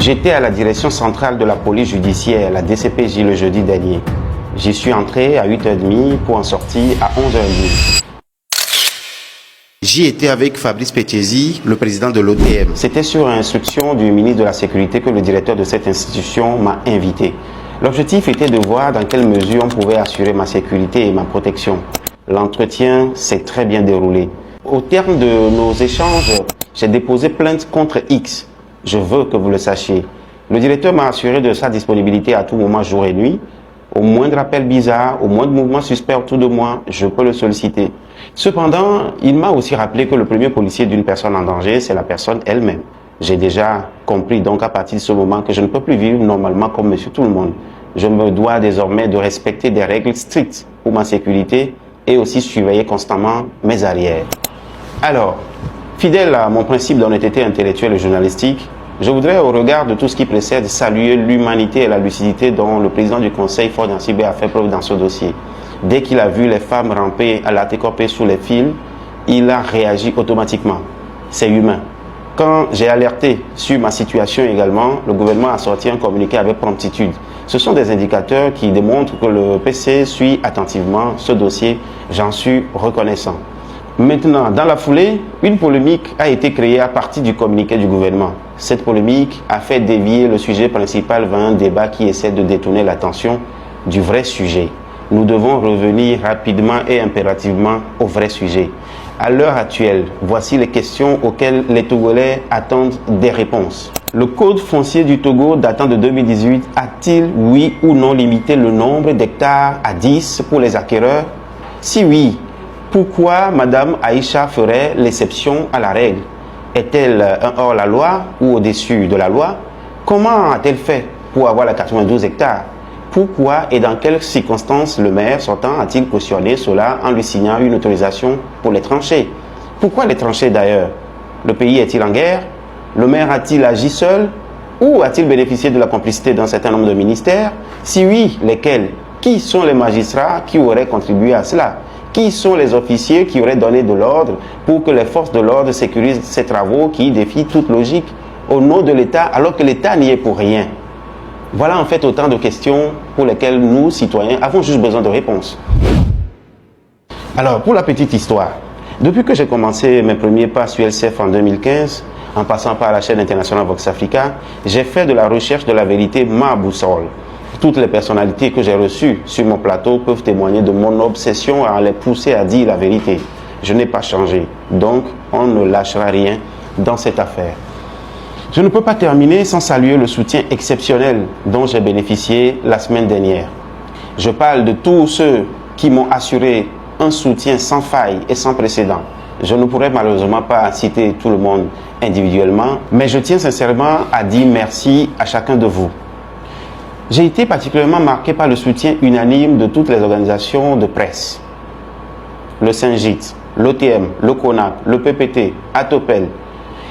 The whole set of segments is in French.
J'étais à la direction centrale de la police judiciaire, la DCPJ, le jeudi dernier. J'y suis entré à 8h30 pour en sortir à 11h30. J'y étais avec Fabrice Pétiesi, le président de l'OTM. C'était sur instruction du ministre de la Sécurité que le directeur de cette institution m'a invité. L'objectif était de voir dans quelle mesure on pouvait assurer ma sécurité et ma protection. L'entretien s'est très bien déroulé. Au terme de nos échanges, j'ai déposé plainte contre X. Je veux que vous le sachiez. Le directeur m'a assuré de sa disponibilité à tout moment, jour et nuit. Au moindre appel bizarre, au moindre mouvement suspect autour de moi, je peux le solliciter. Cependant, il m'a aussi rappelé que le premier policier d'une personne en danger, c'est la personne elle-même. J'ai déjà compris donc à partir de ce moment que je ne peux plus vivre normalement comme monsieur tout le monde. Je me dois désormais de respecter des règles strictes pour ma sécurité et aussi surveiller constamment mes arrières. Alors, fidèle à mon principe d'honnêteté intellectuelle et journalistique, je voudrais, au regard de tout ce qui précède, saluer l'humanité et la lucidité dont le président du Conseil, Faure Gnassingbé, a fait preuve dans ce dossier. Dès qu'il a vu les femmes ramper à la técopée sous les fils, il a réagi automatiquement. C'est humain. Quand j'ai alerté sur ma situation également, le gouvernement a sorti un communiqué avec promptitude. Ce sont des indicateurs qui démontrent que le PC suit attentivement ce dossier. J'en suis reconnaissant. Maintenant, dans la foulée, une polémique a été créée à partir du communiqué du gouvernement. Cette polémique a fait dévier le sujet principal vers un débat qui essaie de détourner l'attention du vrai sujet. Nous devons revenir rapidement et impérativement au vrai sujet. À l'heure actuelle, voici les questions auxquelles les Togolais attendent des réponses. Le code foncier du Togo datant de 2018 a-t-il, oui ou non, limité le nombre d'hectares à 10 pour les acquéreurs? Si oui, pourquoi Madame Aïcha ferait l'exception à la règle? Est-elle un hors-la-loi ou au-dessus de la loi? Comment a-t-elle fait pour avoir les 92 hectares? Pourquoi et dans quelles circonstances le maire sortant a-t-il cautionné cela en lui signant une autorisation pour les tranchées? Pourquoi les tranchées d'ailleurs? Le pays est-il en guerre? Le maire a-t-il agi seul? Ou a-t-il bénéficié de la complicité d'un certain nombre de ministères? Si oui, lesquels? Qui sont les magistrats qui auraient contribué à cela? Qui sont les officiers qui auraient donné de l'ordre pour que les forces de l'ordre sécurisent ces travaux qui défient toute logique au nom de l'État alors que l'État n'y est pour rien? Voilà en fait autant de questions pour lesquelles nous, citoyens, avons juste besoin de réponses. Alors, pour la petite histoire, depuis que j'ai commencé mes premiers pas sur LCF en 2015, en passant par la chaîne internationale Vox Africa, j'ai fait de la recherche de la vérité ma boussole. Toutes les personnalités que j'ai reçues sur mon plateau peuvent témoigner de mon obsession à les pousser à dire la vérité. Je n'ai pas changé, donc on ne lâchera rien dans cette affaire. Je ne peux pas terminer sans saluer le soutien exceptionnel dont j'ai bénéficié la semaine dernière. Je parle de tous ceux qui m'ont assuré un soutien sans faille et sans précédent. Je ne pourrais malheureusement pas citer tout le monde individuellement, mais je tiens sincèrement à dire merci à chacun de vous. J'ai été particulièrement marqué par le soutien unanime de toutes les organisations de presse. Le Syngit, l'OTM, le CONAC, le PPT, Atopel,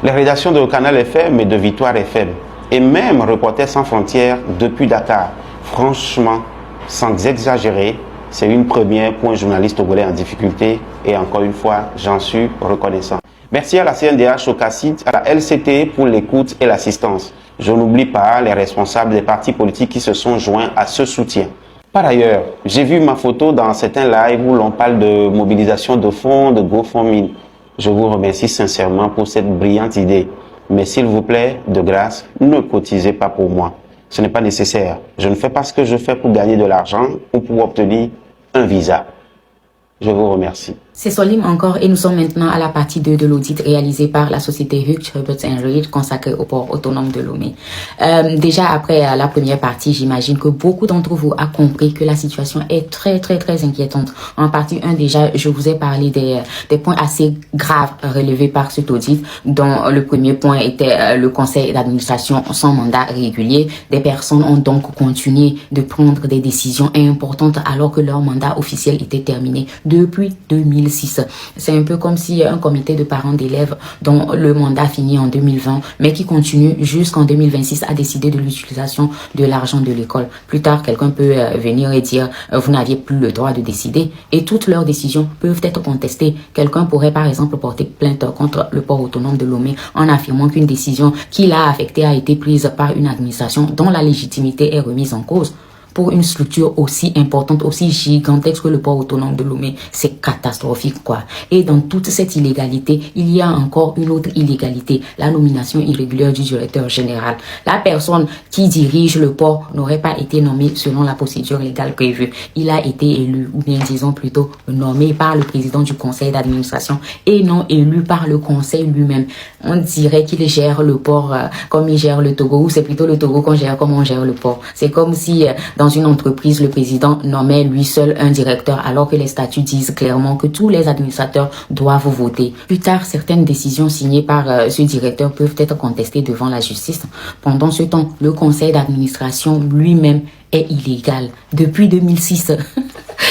les rédactions de Canal FM et de Victoire FM, et même Reporters sans frontières depuis Dakar. Franchement, sans exagérer, c'est une première pour un journaliste togolais en difficulté, et encore une fois, j'en suis reconnaissant. Merci à la CNDH, au CACIT, à la LCT pour l'écoute et l'assistance. Je n'oublie pas les responsables des partis politiques qui se sont joints à ce soutien. Par ailleurs, j'ai vu ma photo dans certains lives où l'on parle de mobilisation de fonds, de GoFundMe. Je vous remercie sincèrement pour cette brillante idée. Mais s'il vous plaît, de grâce, ne cotisez pas pour moi. Ce n'est pas nécessaire. Je ne fais pas ce que je fais pour gagner de l'argent ou pour obtenir un visa. Je vous remercie. C'est Solim encore et nous sommes maintenant à la partie 2 de l'audit réalisé par la société Hugh Herbert Reid consacrée au port autonome de Lomé. Déjà après la première partie, j'imagine que beaucoup d'entre vous a compris que la situation est très inquiétante. En partie 1 déjà, je vous ai parlé des points assez graves relevés par cet audit, dont le premier point était le conseil d'administration sans mandat régulier. Des personnes ont donc continué de prendre des décisions importantes alors que leur mandat officiel était terminé depuis 2000. 2006. C'est un peu comme si un comité de parents d'élèves dont le mandat finit en 2020, mais qui continue jusqu'en 2026 a décidé de l'utilisation de l'argent de l'école. Plus tard, quelqu'un peut venir et dire vous n'aviez plus le droit de décider et toutes leurs décisions peuvent être contestées. Quelqu'un pourrait par exemple porter plainte contre le port autonome de Lomé en affirmant qu'une décision qui l'a affecté a été prise par une administration dont la légitimité est remise en cause. Pour une structure aussi importante, aussi gigantesque que le port autonome de Lomé, c'est catastrophique, quoi. Et dans toute cette illégalité, il y a encore une autre illégalité, la nomination irrégulière du directeur général. La personne qui dirige le port n'aurait pas été nommée selon la procédure légale prévue. Il a été élu, ou bien disons plutôt nommé par le président du conseil d'administration et non élu par le conseil lui-même. On dirait qu'il gère le port comme il gère le Togo, ou c'est plutôt le Togo qu'on gère comme on gère le port. C'est comme si dans une entreprise, le président nommait lui seul un directeur alors que les statuts disent clairement que tous les administrateurs doivent voter. Plus tard, certaines décisions signées par ce directeur peuvent être contestées devant la justice. Pendant ce temps, le conseil d'administration lui-même est illégal depuis 2006.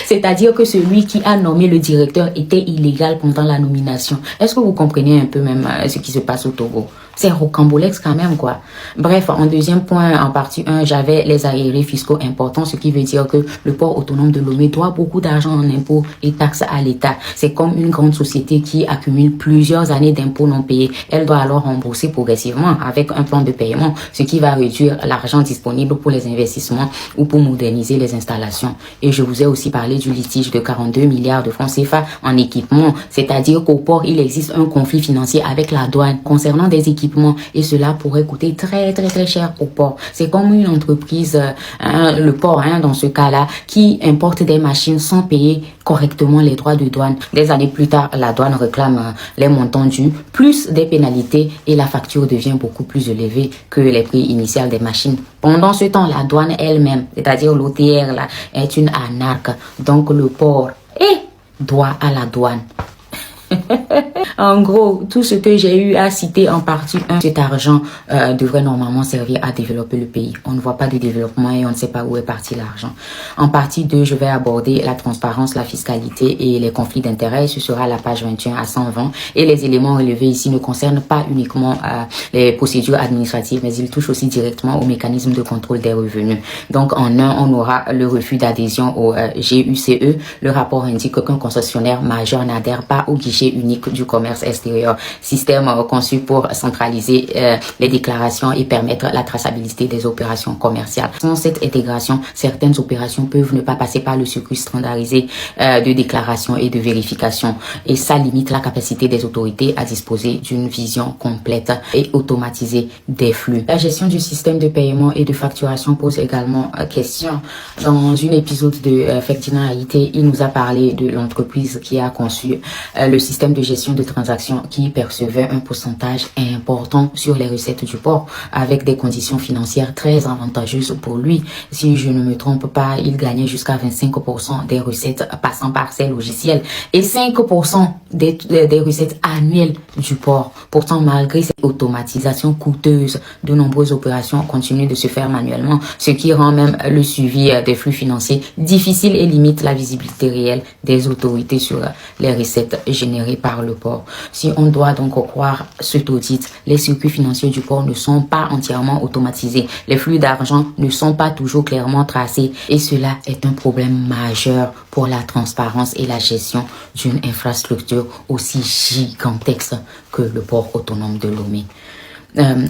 C'est-à-dire que celui qui a nommé le directeur était illégal pendant la nomination. Est-ce que vous comprenez un peu même ce qui se passe au Togo? C'est rocambolesque quand même, quoi. Bref, en deuxième point, en partie 1, j'avais les arriérés fiscaux importants, ce qui veut dire que le port autonome de Lomé doit beaucoup d'argent en impôts et taxes à l'État. C'est comme une grande société qui accumule plusieurs années d'impôts non payés. Elle doit alors rembourser progressivement avec un plan de paiement, ce qui va réduire l'argent disponible pour les investissements ou pour moderniser les installations. Et je vous ai aussi parlé du litige de 42 milliards de francs CFA en équipement, c'est-à-dire qu'au port, il existe un conflit financier avec la douane concernant des équipements et cela pourrait coûter très cher au port. C'est comme une entreprise, le port dans ce cas-là, qui importe des machines sans payer correctement les droits de douane. Des années plus tard, la douane réclame les montants dus, plus des pénalités et la facture devient beaucoup plus élevée que les prix initiaux des machines. Pendant ce temps, la douane elle-même, c'est-à-dire l'OTR, là, est une anarque. Donc le port doit à la douane. En gros, tout ce que j'ai eu à citer en partie 1, cet argent devrait normalement servir à développer le pays. On ne voit pas de développement et on ne sait pas où est parti l'argent. En partie 2, je vais aborder la transparence, la fiscalité et les conflits d'intérêts. Ce sera la page 21 à 120. Et les éléments relevés ici ne concernent pas uniquement les procédures administratives, mais ils touchent aussi directement au mécanisme de contrôle des revenus. Donc en 1, on aura le refus d'adhésion au GUCE. Le rapport indique qu'un concessionnaire majeur n'adhère pas au guichet unique du commerce extérieur, système conçu pour centraliser les déclarations et permettre la traçabilité des opérations commerciales. Sans cette intégration, certaines opérations peuvent ne pas passer par le circuit standardisé de déclaration et de vérification et ça limite la capacité des autorités à disposer d'une vision complète et automatisée des flux. La gestion du système de paiement et de facturation pose également question. Dans un épisode de Ferdinand Haïté, il nous a parlé de l'entreprise qui a conçu le système de gestion de transactions qui percevait un pourcentage important sur les recettes du port avec des conditions financières très avantageuses pour lui. Si je ne me trompe pas, il gagnait jusqu'à 25% des recettes passant par ses logiciels et 5% des recettes annuelles du port. Pourtant, malgré cette automatisation coûteuse, de nombreuses opérations continuent de se faire manuellement, ce qui rend même le suivi des flux financiers difficile et limite la visibilité réelle des autorités sur les recettes générées par le port. Si on doit donc croire cet audit, les circuits financiers du port ne sont pas entièrement automatisés. Les flux d'argent ne sont pas toujours clairement tracés et cela est un problème majeur pour la transparence et la gestion d'une infrastructure aussi gigantesque que le port autonome de Lomé.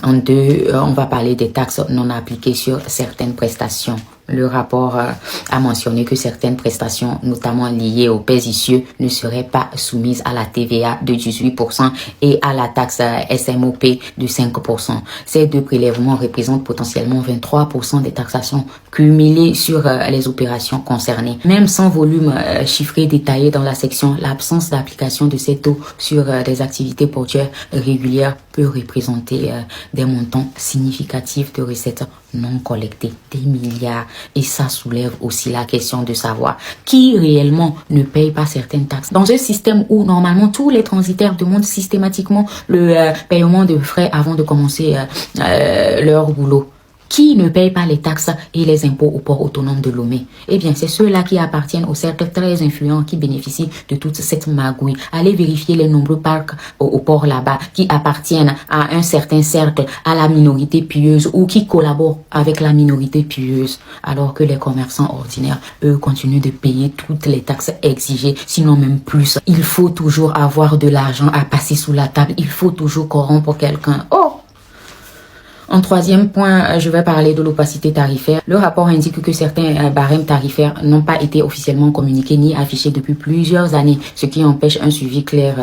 En 2, on va parler des taxes non appliquées sur certaines prestations. Le rapport a mentionné que certaines prestations, notamment liées aux PES ne seraient pas soumises à la TVA de 18% et à la taxe SMOP de 5%. Ces deux prélèvements représentent potentiellement 23% des taxations cumulées sur les opérations concernées. Même sans volume chiffré détaillé dans la section, l'absence d'application de ces taux sur des activités portuaires régulières peut représenter des montants significatifs de recettes non collectées, des milliards. Et ça soulève aussi la question de savoir qui réellement ne paye pas certaines taxes. Dans un système où normalement tous les transitaires demandent systématiquement le paiement de frais avant de commencer leur boulot. Qui ne paye pas les taxes et les impôts au port autonome de Lomé? Eh bien, c'est ceux-là qui appartiennent au cercle très influent qui bénéficient de toute cette magouille. Allez vérifier les nombreux parcs au port là-bas qui appartiennent à un certain cercle, à la minorité pieuse ou qui collaborent avec la minorité pieuse, alors que les commerçants ordinaires, eux, continuent de payer toutes les taxes exigées, sinon même plus. Il faut toujours avoir de l'argent à passer sous la table. Il faut toujours corrompre quelqu'un. Oh! En troisième point, je vais parler de l'opacité tarifaire. Le rapport indique que certains barèmes tarifaires n'ont pas été officiellement communiqués ni affichés depuis plusieurs années, ce qui empêche un suivi clair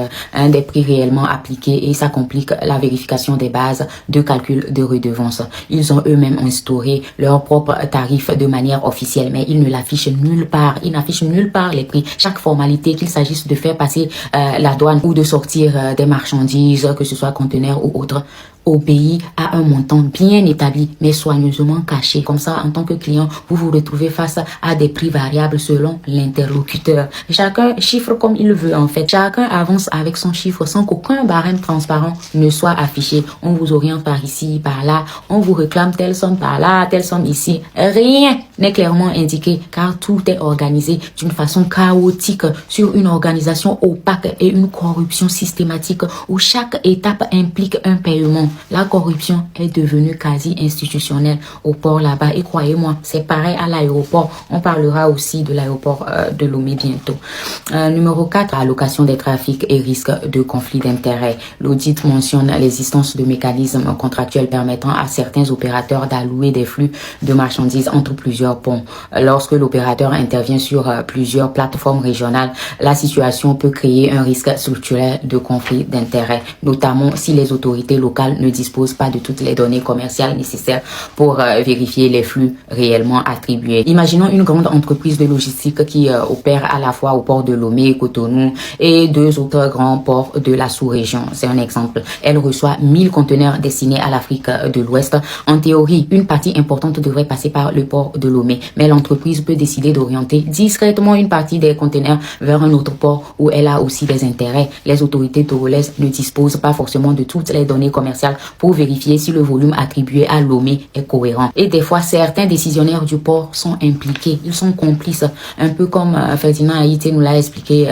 des prix réellement appliqués et ça complique la vérification des bases de calcul de redevances. Ils ont eux-mêmes instauré leurs propres tarifs de manière officielle, mais ils ne l'affichent nulle part. Ils n'affichent nulle part les prix. Chaque formalité, qu'il s'agisse de faire passer la douane ou de sortir des marchandises, que ce soit conteneurs ou autres, obéit à un montant bien établi mais soigneusement caché. Comme ça, en tant que client, vous vous retrouvez face à des prix variables selon l'interlocuteur. Chacun chiffre comme il veut en fait. Chacun avance avec son chiffre sans qu'aucun barème transparent ne soit affiché. On vous oriente par ici, par là. On vous réclame telle somme par là, telle somme ici. Rien n'est clairement indiqué car tout est organisé d'une façon chaotique sur une organisation opaque et une corruption systématique où chaque étape implique un paiement. La corruption est devenue quasi institutionnelle au port là-bas et croyez-moi, c'est pareil à l'aéroport. On parlera aussi de l'aéroport de Lomé bientôt. Numéro 4, allocation des trafics et risque de conflit d'intérêts. L'audit mentionne l'existence de mécanismes contractuels permettant à certains opérateurs d'allouer des flux de marchandises entre plusieurs ponts. Lorsque l'opérateur intervient sur plusieurs plateformes régionales, la situation peut créer un risque structurel de conflit d'intérêts, notamment si les autorités locales ne disposent pas de toutes les données commerciales nécessaires pour vérifier les flux réellement attribués. Imaginons une grande entreprise de logistique qui opère à la fois au port de Lomé, Cotonou et deux autres grands ports de la sous-région. C'est un exemple. Elle reçoit 1000 conteneurs destinés à l'Afrique de l'Ouest. En théorie, une partie importante devrait passer par le port de Lomé, mais l'entreprise peut décider d'orienter discrètement une partie des conteneurs vers un autre port où elle a aussi des intérêts. Les autorités togolaises ne disposent pas forcément de toutes les données commerciales pour vérifier si le volume attribué à Lomé est cohérent. Et des fois, certains décisionnaires du port sont impliqués, ils sont complices, un peu comme Ferdinand Haïté nous l'a expliqué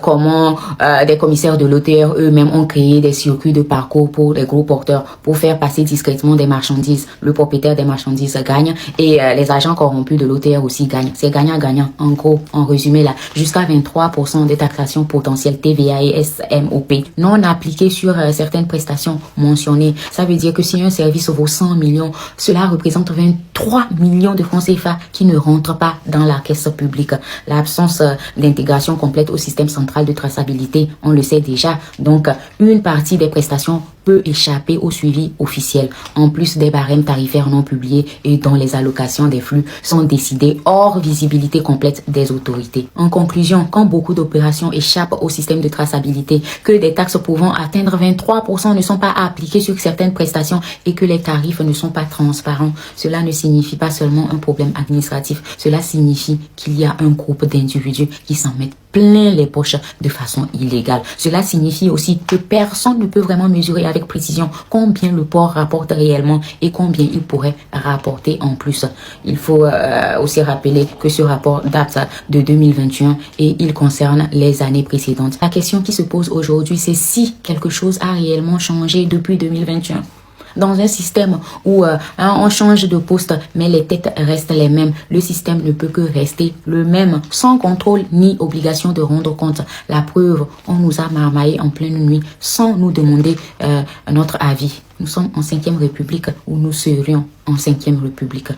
comment des commissaires de l'OTR eux-mêmes ont créé des circuits de parcours pour des gros porteurs pour faire passer discrètement des marchandises. Le propriétaire des marchandises gagne et les agents corrompus de l'OTR aussi gagnent. C'est gagnant-gagnant. En gros, en résumé là, jusqu'à 23% des taxations potentielles TVA et SMOP non appliquées sur certaines prestations mentionnées. Ça veut dire que si un service vaut 100 millions, cela représente 23 millions de francs CFA qui ne rentrent pas dans la caisse publique. L'absence d'intégration complète au système central de traçabilité, on le sait déjà. Donc, une partie des prestations peut échapper au suivi officiel, en plus des barèmes tarifaires non publiés et dont les allocations des flux sont décidées hors visibilité complète des autorités. En conclusion, quand beaucoup d'opérations échappent au système de traçabilité, que des taxes pouvant atteindre 23% ne sont pas appliquées sur certaines prestations et que les tarifs ne sont pas transparents, cela ne signifie pas seulement un problème administratif, cela signifie qu'il y a un groupe d'individus qui s'en mettent plein les poches de façon illégale. Cela signifie aussi que personne ne peut vraiment mesurer avec précision combien le port rapporte réellement et combien il pourrait rapporter en plus. Il faut aussi rappeler que ce rapport date de 2021 et il concerne les années précédentes. La question qui se pose aujourd'hui, c'est si quelque chose a réellement changé depuis 2021. Dans un système où on change de poste, mais les têtes restent les mêmes, le système ne peut que rester le même, sans contrôle ni obligation de rendre compte. La preuve, on nous a marmaillé en pleine nuit, sans nous demander notre avis. Nous sommes en 5e République, ou nous serions en 5e République.